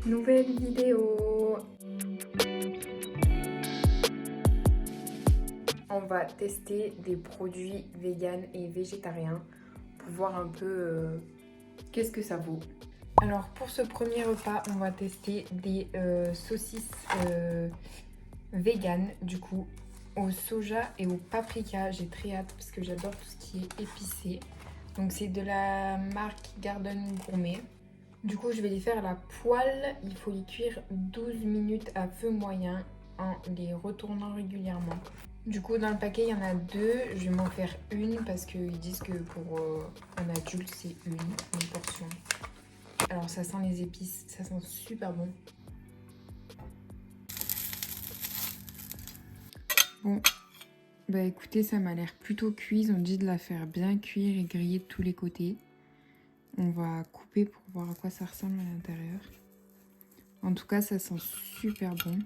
Nouvelle vidéo. On va tester des produits véganes et végétariens pour voir un peu qu'est-ce que ça vaut. Alors pour ce premier repas, on va tester des saucisses véganes du coup au soja et au paprika. J'ai très hâte parce que j'adore tout ce qui est épicé. Donc c'est de la marque Garden Gourmet. Du coup, je vais les faire à la poêle. Il faut les cuire 12 minutes à feu moyen en les retournant régulièrement. Du coup, dans le paquet, il y en a deux. Je vais m'en faire une parce qu'ils disent que pour un adulte, c'est une portion. Alors, ça sent les épices. Ça sent super bon. Bon, bah écoutez, ça m'a l'air plutôt cuit. Ils ont dit de la faire bien cuire et griller de tous les côtés. On va couper pour voir à quoi ça ressemble à l'intérieur. En tout cas, ça sent super bon.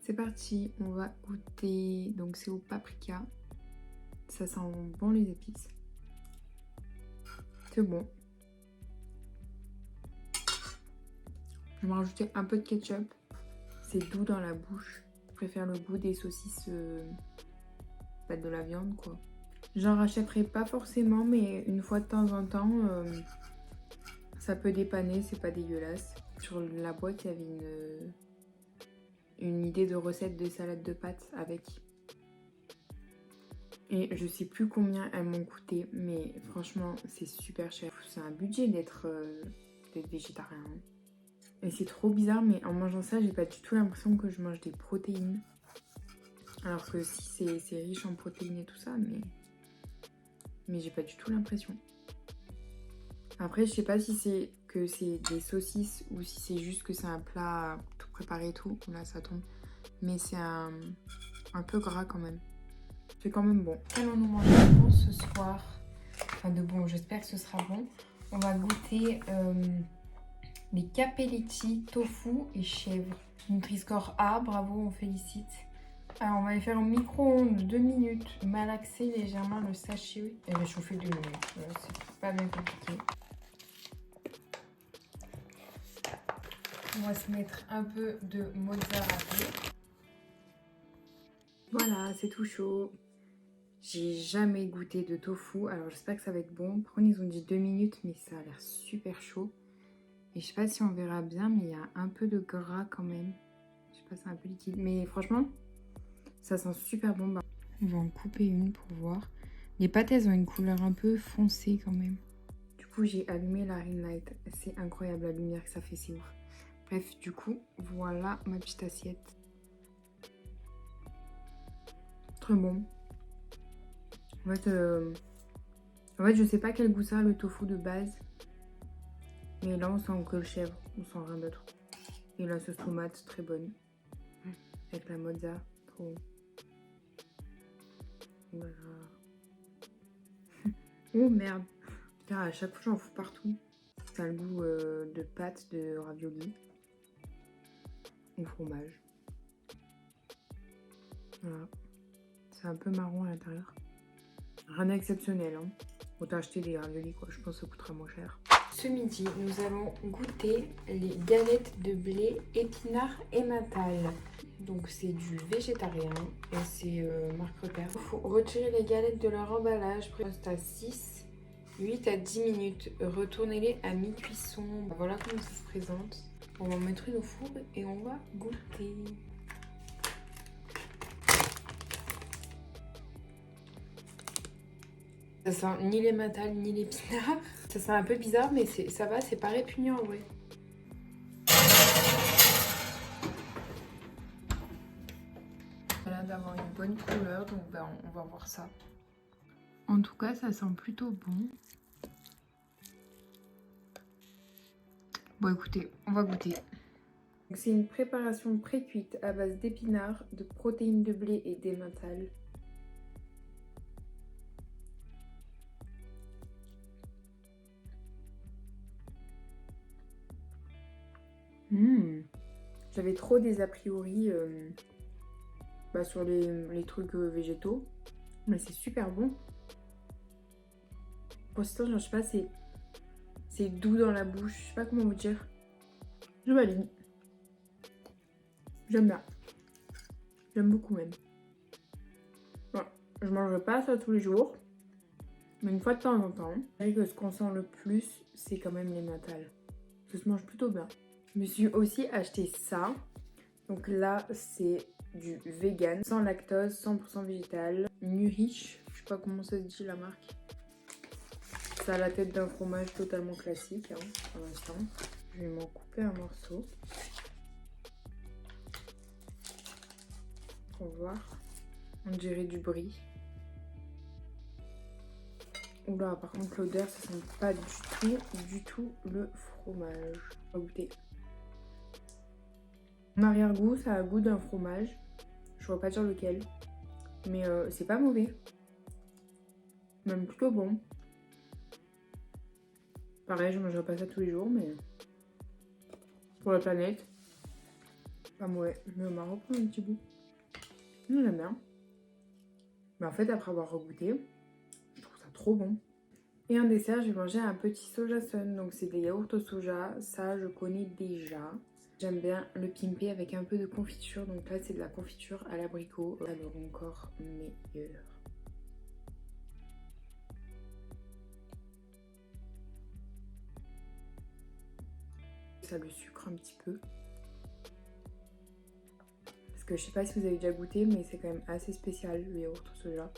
C'est parti, on va goûter. Donc c'est au paprika. Ça sent bon les épices. C'est bon. Je vais rajouter un peu de ketchup. C'est doux dans la bouche. Je préfère le goût des saucisses de la viande quoi. J'en rachèterai pas forcément, mais une fois de temps en temps, ça peut dépanner, c'est pas dégueulasse. Sur la boîte, il y avait une idée de recette de salade de pâtes avec. Et je sais plus combien elles m'ont coûté, mais franchement, c'est super cher. C'est un budget d'être végétarien. Et c'est trop bizarre, mais en mangeant ça, j'ai pas du tout l'impression que je mange des protéines. Alors que si c'est riche en protéines et tout ça, mais j'ai pas du tout l'impression. Après, je sais pas si c'est que c'est des saucisses ou si c'est juste que c'est un plat tout préparé et tout. Là, ça tombe. Mais c'est un peu gras quand même. C'est quand même bon. Allons-nous manger de bon ce soir. Enfin de bon, j'espère que ce sera bon. On va goûter les capelletti, tofu et chèvre. Nutri-Score A, bravo, on félicite. Alors on va les faire au micro-ondes 2 minutes. Malaxer légèrement le sachet et réchauffer 2 minutes. C'est pas bien compliqué. On va se mettre un peu de mozzarella. Voilà, c'est tout chaud. J'ai jamais goûté de tofu, alors j'espère que ça va être bon. Par contre, ils ont dit 2 minutes, mais ça a l'air super chaud. Et je sais pas si on verra bien, mais il y a un peu de gras quand même. Je sais pas, c'est un peu liquide. Mais franchement, ça sent super bon. On va en couper une pour voir. Les pâtes, elles ont une couleur un peu foncée quand même. Du coup, j'ai allumé la ring light. C'est incroyable la lumière que ça fait, c'est ouf. Bref, du coup, voilà ma petite assiette. Très bon. En fait, je sais pas quel goût ça a le tofu de base. Mais là, on sent que le chèvre. On sent rien d'autre. Et la sauce tomate, très bonne. Avec la mozza, trop. Voilà. Oh merde. Putain, à chaque fois, j'en fous partout. Ça a le goût de pâte de ravioli. Au fromage. Voilà. C'est un peu marron à l'intérieur. Rien d'exceptionnel, hein. Autant acheter des raviolis, quoi. Je pense que ça coûtera moins cher. Ce midi, nous allons goûter les galettes de blé épinards et mental. Donc c'est du végétarien et c'est marque repère. Il faut retirer les galettes de leur emballage. Poste à 6, 8 à 10 minutes. Retournez-les à mi-cuisson. Voilà comment ça se présente. On va mettre une au four et on va goûter. Ça sent ni les mentales ni l'épinard. Ça sent un peu bizarre, mais ça va, c'est pas répugnant en vrai. Voilà, d'avoir une bonne couleur, donc on va voir ça. En tout cas, ça sent plutôt bon. Bon, écoutez, on va goûter. C'est une préparation pré-cuite à base d'épinards, de protéines de blé et d'emmental. J'avais trop des a priori sur les trucs végétaux, mais c'est super bon. Pour l'instant, je sais pas, c'est C'est doux dans la bouche, je sais pas comment vous dire. Je valide. J'aime bien. J'aime beaucoup même. Voilà. Je mangerai pas ça tous les jours. Mais une fois de temps en temps. Je dirais que ce qu'on sent le plus, c'est quand même les mentales. Ça se mange plutôt bien. Je me suis aussi acheté ça. Donc là, c'est du vegan, sans lactose, 100% végétal. Nurich, je sais pas comment ça se dit la marque. Ça a la tête d'un fromage totalement classique, hein, pour l'instant. Je vais m'en couper un morceau. Pour voir. On dirait du brie. Oula, par contre l'odeur, ça sent pas du tout le fromage. On va goûter. En arrière-goût, ça a goût d'un fromage. Je vois pas dire lequel. Mais c'est pas mauvais. Même plutôt bon. Pareil, je mangerai pas ça tous les jours, mais pour la planète, pas mauvais. Mais on m'a repris un petit bout. J'aime bien. Mais en fait, après avoir regoûté, je trouve ça trop bon. Et en dessert, j'ai mangé un petit soja sun. Donc c'est des yaourts au soja. Ça, je connais déjà. J'aime bien le pimper avec un peu de confiture. Donc là, c'est de la confiture à l'abricot. Alors encore meilleur. Ça le sucre un petit peu. Parce que je sais pas si vous avez déjà goûté, mais c'est quand même assez spécial le yaourt au soja.